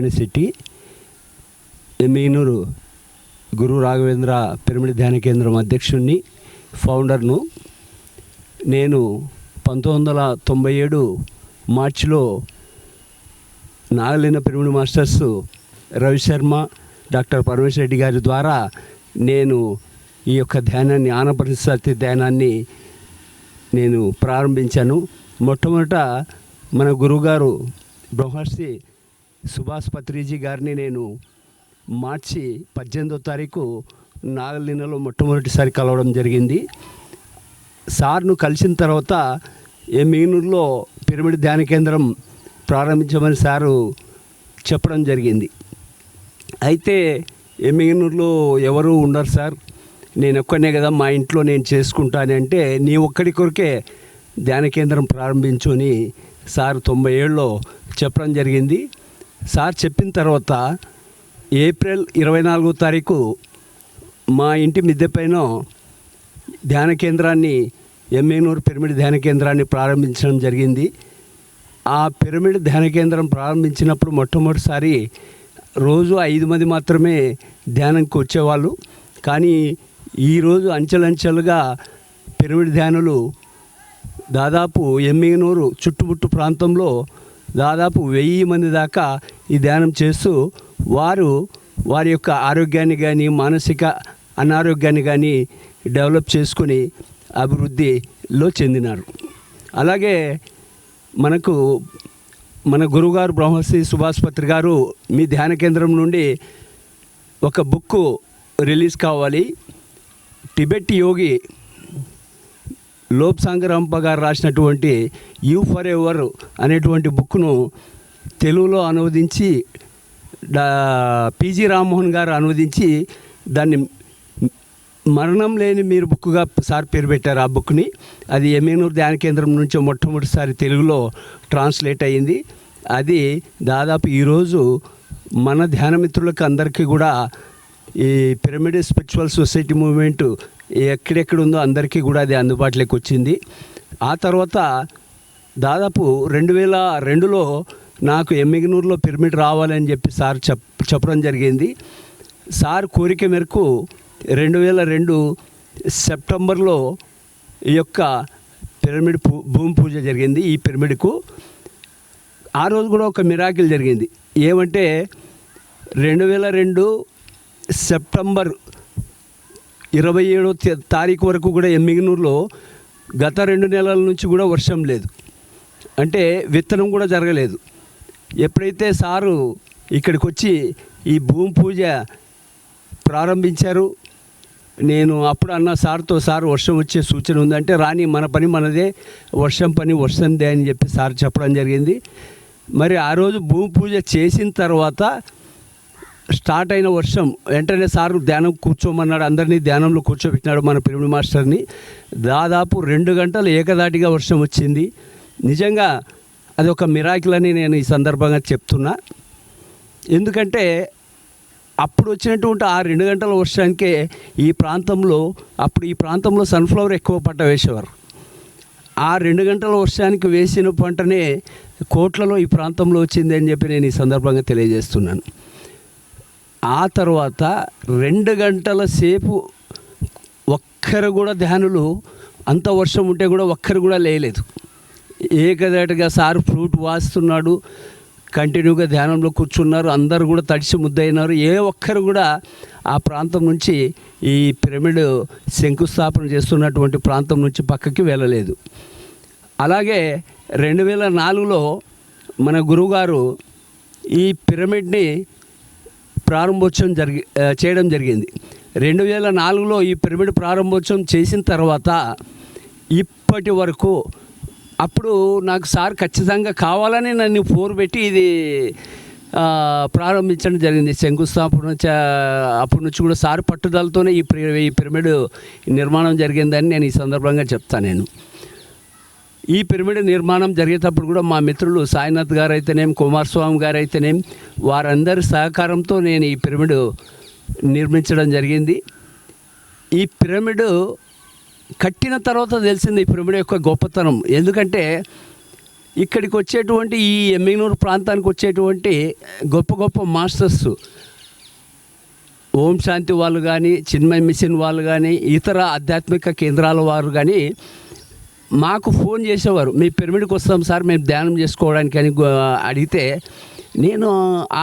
University, Emmiganur గురు Raghavendra pyramid ధ్యాన కేంద్రం అధ్యక్షుడిని, ఫౌండర్ను. నేను 1997 మార్చిలో నాగలిన పిరమిడ్ మాస్టర్స్ రవిశర్మ, డాక్టర్ పరమేశ్వర రెడ్డి గారి ద్వారా నేను ఈ యొక్క ధ్యానాన్ని, ఆనపరిస్థితి ధ్యానాన్ని నేను ప్రారంభించాను. మొట్టమొదట మన గురువుగారు బ్రహ్మర్షి సుభాష్ పత్రిజీ గారిని నేను మార్చి 18వ తారీఖు నాగలినలో మొట్టమొదటిసారి కలవడం జరిగింది. సార్ను కలిసిన తర్వాత ఎమ్మిగనూరులో పిరమిడ్ ధ్యాన కేంద్రం ప్రారంభించమని సారు చెప్పడం జరిగింది. అయితే ఎమ్మిగనూరులో ఎవరు ఉండరు సార్, నేను ఒక్కనే కదా, మా ఇంట్లో నేను చేసుకుంటానంటే నీ ఒక్కడి కొరకే ధ్యాన కేంద్రం ప్రారంభించు అని సార్ 97లో చెప్పడం జరిగింది. సార్ చెప్పిన తర్వాత ఏప్రిల్ 24వ తారీఖు మా ఇంటి మిద్దె పైన ధ్యాన కేంద్రాన్ని, ఎమ్మిగనూరు పిరమిడ్ ధ్యాన కేంద్రాన్ని ప్రారంభించడం జరిగింది. ఆ పిరమిడ్ ధ్యాన కేంద్రం ప్రారంభించినప్పుడు మొట్టమొదటిసారి రోజు 5 మంది మాత్రమే ధ్యానంకి వచ్చేవాళ్ళు. కానీ ఈరోజు అంచెలంచెలుగా పిరమిడ్ ధ్యానులు దాదాపు ఎమ్మిగనూరు చుట్టుముట్టు ప్రాంతంలో దాదాపు 1000 మంది దాకా ఈ ధ్యానం చేస్తూ వారి యొక్క ఆరోగ్యాన్ని కానీ, మానసిక అనారోగ్యాన్ని కానీ డెవలప్ చేసుకుని అభివృద్ధిలో చెందినారు. అలాగే మన గురువుగారు బ్రహ్మశ్రీ సుభాష్ పత్రి గారు మీ ధ్యాన కేంద్రం నుండి ఒక బుక్ రిలీజ్ కావాలి, టిబెట్ యోగి లోబ్సాంగ్ రంప గారు రాసినటువంటి యూ ఫర్ ఎవర్ అనేటువంటి బుక్ను తెలుగులో అనువదించి పిజి రామ్మోహన్ గారు అనువదించి దాన్ని మరణం లేని మీరు బుక్గా సార్ పేరు పెట్టారు. ఆ బుక్ని అది ఎమ్మిగనూరు ధ్యాన కేంద్రం నుంచి మొట్టమొదటిసారి తెలుగులో ట్రాన్స్లేట్ అయ్యింది. అది దాదాపు ఈరోజు మన ధ్యాన మిత్రులకు అందరికీ కూడా ఈ పిరమిడ్ స్పిరిచువల్ సొసైటీ మూవ్మెంట్ ఎక్కడెక్కడ ఉందో అందరికీ కూడా అది అందుబాటులోకి వచ్చింది. ఆ తర్వాత దాదాపు 2002లో నాకు ఎమ్మిగనూరులో పిరమిడ్ రావాలని చెప్పి సార్ చెప్పడం జరిగింది. సార్ కోరిక మేరకు 2002 సెప్టెంబర్లో ఈ యొక్క పిరమిడ్ భూమి పూజ జరిగింది. ఈ పిరమిడ్కు ఆ రోజు కూడా ఒక మిరాకిల్ జరిగింది. ఏమంటే 2002 సెప్టెంబర్ 27వ తారీఖు వరకు కూడా ఎమ్మిగనూరులో గత 2 నెలల నుంచి కూడా వర్షం లేదు, అంటే విత్తనం కూడా జరగలేదు. ఎప్పుడైతే సారు ఇక్కడికి వచ్చి ఈ భూమి పూజ ప్రారంభించారు, నేను అప్పుడు అన్న సార్తో, సార్ వర్షం వచ్చే సూచన ఉందంటే రాని, మన పని మనదే, వర్షం పని వర్షందే అని చెప్పి సార్ చెప్పడం జరిగింది. మరి ఆ రోజు భూమి పూజ చేసిన తర్వాత స్టార్ట్ అయిన వర్షం వెంటనే సార్ ధ్యానం కూర్చోమన్నాడు, అందరినీ ధ్యానంలో కూర్చోబెట్టినాడు మన పిరమిడ్ మాస్టర్ని. దాదాపు 2 గంటలు ఏకదాటిగా వర్షం వచ్చింది. నిజంగా అది ఒక మిరాకిల్ అని నేను ఈ సందర్భంగా చెప్తున్నా. ఎందుకంటే అప్పుడు వచ్చినటువంటి ఆ 2 గంటల వర్షానికే ఈ ప్రాంతంలో సన్ఫ్లవర్ ఎక్కువ పంట వేసేవారు. ఆ 2 గంటల వర్షానికి వేసిన పంటనే కోట్లలో ఈ ప్రాంతంలో వచ్చింది అని చెప్పి నేను ఈ సందర్భంగా తెలియజేస్తున్నాను. ఆ తర్వాత 2 గంటల సేపు ఒక్కరు కూడా ధ్యానులు, అంత వర్షం ఉంటే కూడా ఒక్కరు కూడా లేయలేదు. ఏకదాటిగా సారు ఫ్లూట్ వాస్తున్నాడు, కంటిన్యూగా ధ్యానంలో కూర్చున్నారు, అందరూ కూడా తడిసి ముద్దయినారు. ఏ ఒక్కరు కూడా ఆ ప్రాంతం నుంచి, ఈ పిరమిడ్ శంకుస్థాపన చేస్తున్నటువంటి ప్రాంతం నుంచి పక్కకి వెళ్ళలేదు. అలాగే 2004లో మన గురువుగారు ఈ పిరమిడ్ని ప్రారంభోత్సవం చేయడం జరిగింది. 2004లో ఈ పిరమిడ్ ప్రారంభోత్సవం చేసిన తర్వాత ఇప్పటి వరకు, అప్పుడు నాకు సార్ ఖచ్చితంగా కావాలని నన్ను ఫోర్ పెట్టి ఇది ప్రారంభించడం జరిగింది. శంకుస్థాపన అప్పటి నుంచి కూడా సార్ పట్టుదలతోనే ఈ పిరమిడ్ నిర్మాణం జరిగిందని నేను ఈ సందర్భంగా చెప్తాను. నేను ఈ పిరమిడ్ నిర్మాణం జరిగేటప్పుడు కూడా మా మిత్రులు సాయినాథ్ గారు అయితేనేం, కుమారస్వామి గారు అయితేనేం, వారందరి సహకారంతో నేను ఈ పిరమిడ్ నిర్మించడం జరిగింది. ఈ పిరమిడ్ కట్టిన తర్వాత తెలిసింది ఈ పిరమిడ్ యొక్క గొప్పతనం. ఎందుకంటే ఇక్కడికి వచ్చేటువంటి ఈ ఎమ్మిగనూరు ప్రాంతానికి వచ్చేటువంటి గొప్ప గొప్ప మాస్టర్స్, ఓం శాంతి వాళ్ళు కానీ, చిన్మయ మిషన్ వాళ్ళు కానీ, ఇతర ఆధ్యాత్మిక కేంద్రాల వారు కానీ మాకు ఫోన్ చేసేవారు. మీ పిరమిడ్కి వస్తాం సార్, మేము ధ్యానం చేసుకోవడానికి అని అడిగితే, నేను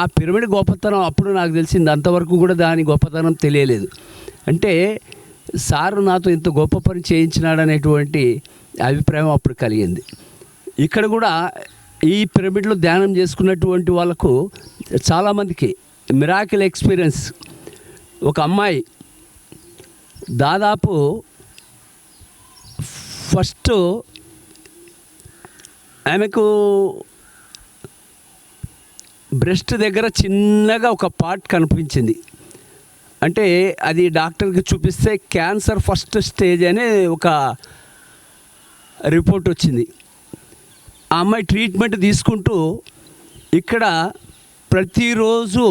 ఆ పిరమిడ్ గొప్పతనం అప్పుడు నాకు తెలిసింది, అంతవరకు కూడా దాని గొప్పతనం తెలియలేదు. అంటే సారు నాతో ఇంత గొప్ప పని చేయించినాడనేటువంటి అభిప్రాయం అప్పుడు కలిగింది. ఇక్కడ కూడా ఈ పిరమిడ్లో ధ్యానం చేసుకున్నటువంటి వాళ్ళకు చాలామందికి మిరాకిల్ ఎక్స్పీరియన్స్. ఒక అమ్మాయి దాదాపు ఫస్ట్ ఆమెకు బ్రెస్ట్ దగ్గర చిన్నగా ఒక పార్ట్ కనిపించింది. అంటే అది డాక్టర్కి చూపిస్తే క్యాన్సర్ ఫస్ట్ స్టేజ్ అనే ఒక రిపోర్ట్ వచ్చింది. ఆ అమ్మాయి ట్రీట్మెంట్ తీసుకుంటూ ఇక్కడ ప్రతిరోజు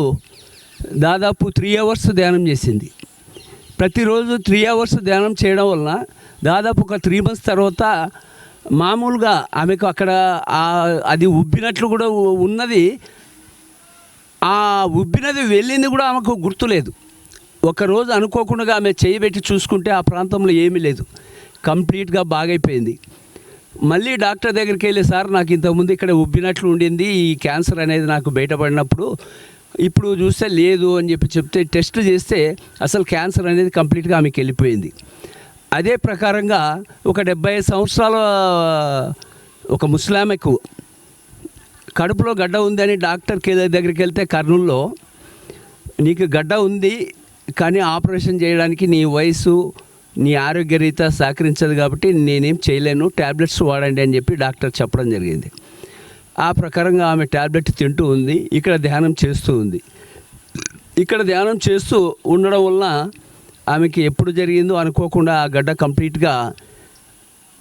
దాదాపు 3 hours ధ్యానం చేసింది. ప్రతిరోజు 3 hours ధ్యానం చేయడం వలన దాదాపు ఒక 3 months తర్వాత మామూలుగా ఆమెకు అక్కడ అది ఉబ్బినట్లు కూడా ఉన్నది. ఆ ఉబ్బినది వెళ్ళింది కూడా ఆమెకు గుర్తులేదు. ఒకరోజు అనుకోకుండా ఆమె చేయబెట్టి చూసుకుంటే ఆ ప్రాంతంలో ఏమీ లేదు, కంప్లీట్గా బాగైపోయింది. మళ్ళీ డాక్టర్ దగ్గరికి వెళ్ళి, సార్ నాకు ఇంతకుముందు ఇక్కడ ఉబ్బినట్లు ఉండింది, ఈ క్యాన్సర్ అనేది నాకు బయటపడినప్పుడు ఇప్పుడు చూస్తే లేదు అని చెప్తే టెస్ట్ చేస్తే అసలు క్యాన్సర్ అనేది కంప్లీట్గా ఆమెకి వెళ్ళిపోయింది. అదే ప్రకారంగా ఒక 75 సంవత్సరాల ఒక ముస్లామెకు కడుపులో గడ్డ ఉందని డాక్టర్ దగ్గరికి వెళ్తే కర్నూలులో, నీకు గడ్డ ఉంది కానీ ఆపరేషన్ చేయడానికి నీ వయసు నీ ఆరోగ్యరీత్యా సహకరించదు కాబట్టి నేనేం చేయలేను, ట్యాబ్లెట్స్ వాడండి అని చెప్పి డాక్టర్ చెప్పడం జరిగింది. ఆ ప్రకారంగా ఆమె ట్యాబ్లెట్ తింటూ ఉంది, ఇక్కడ ధ్యానం చేస్తూ ఉంది. ఇక్కడ ధ్యానం చేస్తూ ఉండడం వలన ఆమెకి ఎప్పుడు జరిగిందో అనుకోకుండా ఆ గడ్డ కంప్లీట్గా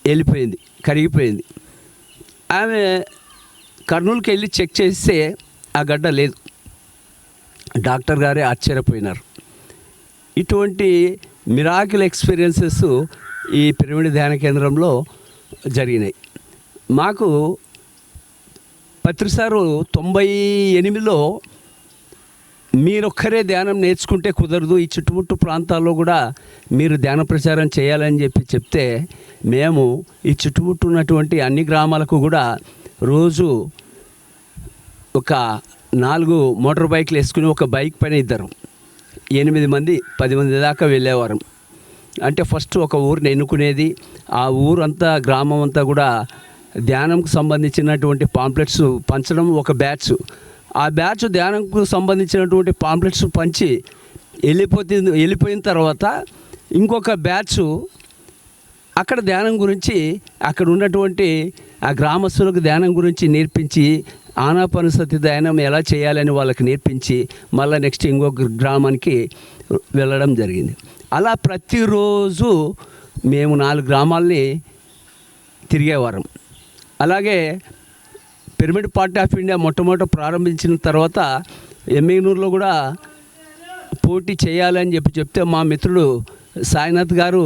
వెళ్ళిపోయింది, కరిగిపోయింది. ఆమె కర్నూలుకి వెళ్ళి చెక్ చేస్తే ఆ గడ్డ లేదు. డాక్టర్ గారే ఆశ్చర్యపోయినారు. ఇటువంటి మిరాకిల్ ఎక్స్పీరియన్సెస్ ఈ పిరమిడ్ ధ్యాన కేంద్రంలో జరిగినాయి. మాకు పత్రిసారు 98లో మీరొక్కరే ధ్యానం నేర్చుకుంటే కుదరదు, ఈ చుట్టుముట్టు ప్రాంతాల్లో కూడా మీరు ధ్యాన ప్రచారం చేయాలని చెప్తే మేము ఈ చుట్టుముట్టు ఉన్నటువంటి అన్ని గ్రామాలకు కూడా రోజు ఒక 4 మోటార్ బైక్లు వేసుకుని ఒక బైక్ పైన 8 మంది 10 మంది దాకా వెళ్ళేవారు. అంటే ఫస్ట్ ఒక ఊరిని ఎన్నుకునేది, ఆ ఊరంతా గ్రామం అంతా కూడా ధ్యానంకు సంబంధించినటువంటి పాంప్లెట్స్ పంచడం ఒక బ్యాచ్. ఆ బ్యాచ్ ధ్యానంకు సంబంధించినటువంటి పాంప్లెట్స్ పంచి వెళ్ళిపోయిన తర్వాత ఇంకొక బ్యాచ్ అక్కడ ధ్యానం గురించి, అక్కడ ఉన్నటువంటి ఆ గ్రామస్తులకు ధ్యానం గురించి నేర్పించి, ఆనాపానసతి ధ్యానం ఎలా చేయాలని వాళ్ళకి నేర్పించి మళ్ళీ నెక్స్ట్ ఇంకొక గ్రామానికి వెళ్ళడం జరిగింది. అలా ప్రతిరోజు మేము 4 గ్రామాలని తిరిగేవారం. అలాగే పిరమిడ్ పార్టీ ఆఫ్ ఇండియా మొట్టమొదట ప్రారంభించిన తర్వాత ఎమ్మిగనూరులో కూడా పోటీ చేయాలని చెప్తే మా మిత్రుడు సాయినాథ్ గారు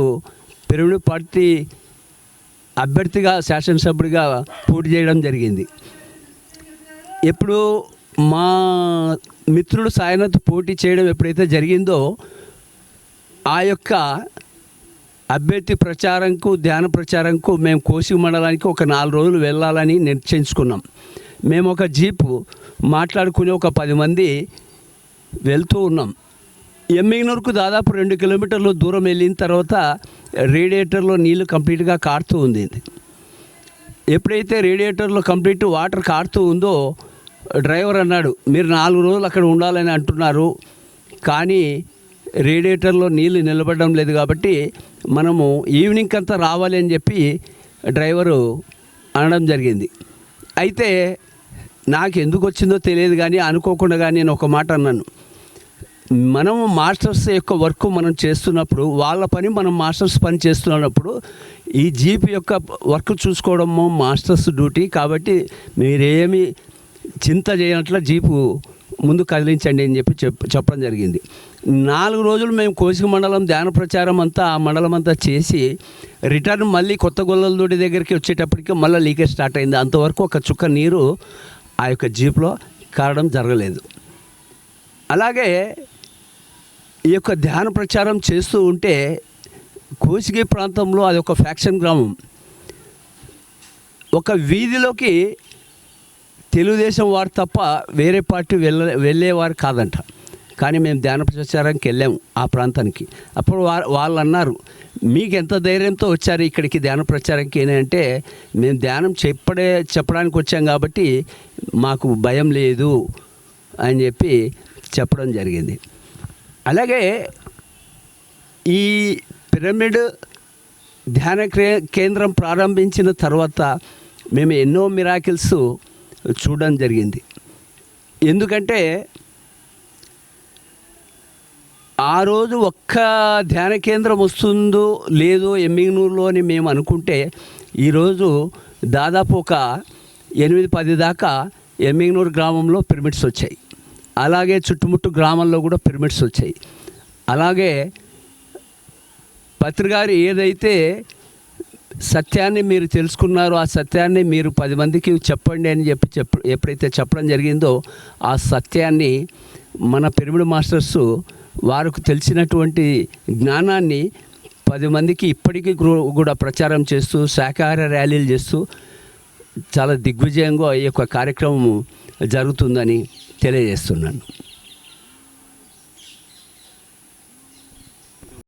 పిరమిడ్ పార్టీ అభ్యర్థిగా శాసనసభ్యుడిగా పోటీ చేయడం జరిగింది. ఎప్పుడు మా మిత్రుడు సాయినాథ్ పోటీ చేయడం ఎప్పుడైతే జరిగిందో ఆ యొక్క అభ్యర్థి ప్రచారంకు ధ్యాన ప్రచారంకు మేము కోసి మండలానికి ఒక 4 రోజులు వెళ్ళాలని నిశ్చయించుకున్నాం. మేము ఒక జీపు మాట్లాడుకుని ఒక 10 మంది వెళ్తూ ఉన్నాం. ఎమ్మిగనూరుకు దాదాపు 2 కిలోమీటర్లు దూరం వెళ్ళిన తర్వాత రేడియేటర్లో నీళ్లు కంప్లీట్గా కారుతూ ఉంది. ఎప్పుడైతే రేడియేటర్లో కంప్లీట్ వాటర్ కారుతూ ఉందో డ్రైవర్ అన్నాడు, మీరు 4 రోజులు అక్కడ ఉండాలని అంటున్నారు కానీ రేడియేటర్లో నీళ్ళు నిలబడడం లేదు కాబట్టి మనము ఈవినింగ్ అంతా రావాలి అని చెప్పి డ్రైవరు అనడం జరిగింది. అయితే నాకు ఎందుకు వచ్చిందో తెలియదు కానీ అనుకోకుండా నేను ఒక మాట అన్నాను, మనము మాస్టర్స్ యొక్క వర్క్ మనం చేస్తున్నప్పుడు వాళ్ళ పని మనం మాస్టర్స్ పని చేస్తున్నప్పుడు ఈ జీప్ యొక్క వర్క్ చూసుకోవడము మాస్టర్స్ డ్యూటీ కాబట్టి మీరేమి చింత చేయనట్ల జీపు ముందు కదిలించండి అని చెప్పి చెప్పడం జరిగింది. 4 రోజులు మేము కోసిక మండలం ధ్యాన ప్రచారం అంతా ఆ మండలం అంతా చేసి రిటర్న్ మళ్ళీ కొత్త గొల్లలదొడ్డి దగ్గరికి వచ్చేటప్పటికి మళ్ళీ లీకేజ్ స్టార్ట్ అయింది. అంతవరకు ఒక చుక్క నీరు ఆ యొక్క జీప్లో కారడం జరగలేదు. అలాగే ఈ యొక్క ధ్యాన ప్రచారం చేస్తూ ఉంటే కోసిగి ప్రాంతంలో అది ఒక ఫ్యాక్షన్ గ్రామం. ఒక వీధిలోకి తెలుగుదేశం వారు తప్ప వేరే పార్టీ వెళ్ళేవారు కాదంట. కానీ మేము ధ్యాన ప్రచారానికి వెళ్ళాము ఆ ప్రాంతానికి. అప్పుడు వాళ్ళు అన్నారు, మీకు ఎంత ధైర్యంతో వచ్చారు ఇక్కడికి ధ్యాన ప్రచారానికి అంటే, మేము ధ్యానం చెప్పడానికి వచ్చాం కాబట్టి మాకు భయం లేదు అని చెప్పి చెప్పడం జరిగింది. అలాగే ఈ పిరమిడ్ ధ్యాన కేంద్రం ప్రారంభించిన తర్వాత మేము ఎన్నో మిరాకిల్స్ చూడడం జరిగింది. ఎందుకంటే ఆ రోజు ఒక్క ధ్యాన కేంద్రం వస్తుందో లేదో ఎమ్మిగనూరులో అని మేము అనుకుంటే ఈరోజు దాదాపు ఒక 8-10 దాకా ఎమ్మిగనూరు గ్రామంలో పిరమిడ్స్ వచ్చాయి. అలాగే చుట్టుముట్టు గ్రామాల్లో కూడా పిరమిడ్స్ వచ్చాయి. అలాగే పత్రికారు ఏదైతే సత్యాన్ని మీరు తెలుసుకున్నారో ఆ సత్యాన్ని మీరు 10 మందికి చెప్పండి అని ఎప్పుడైతే చెప్పడం జరిగిందో ఆ సత్యాన్ని మన పిరమిడ్ మాస్టర్స్ వారికి తెలిసినటువంటి జ్ఞానాన్ని 10 మందికి ఇప్పటికీ కూడా ప్రచారం చేస్తూ శాకాహార ర్యాలీలు చేస్తూ చాలా దిగ్విజయంగా ఈ యొక్క కార్యక్రమం జరుగుతుందని తెలియజేస్తున్నాను.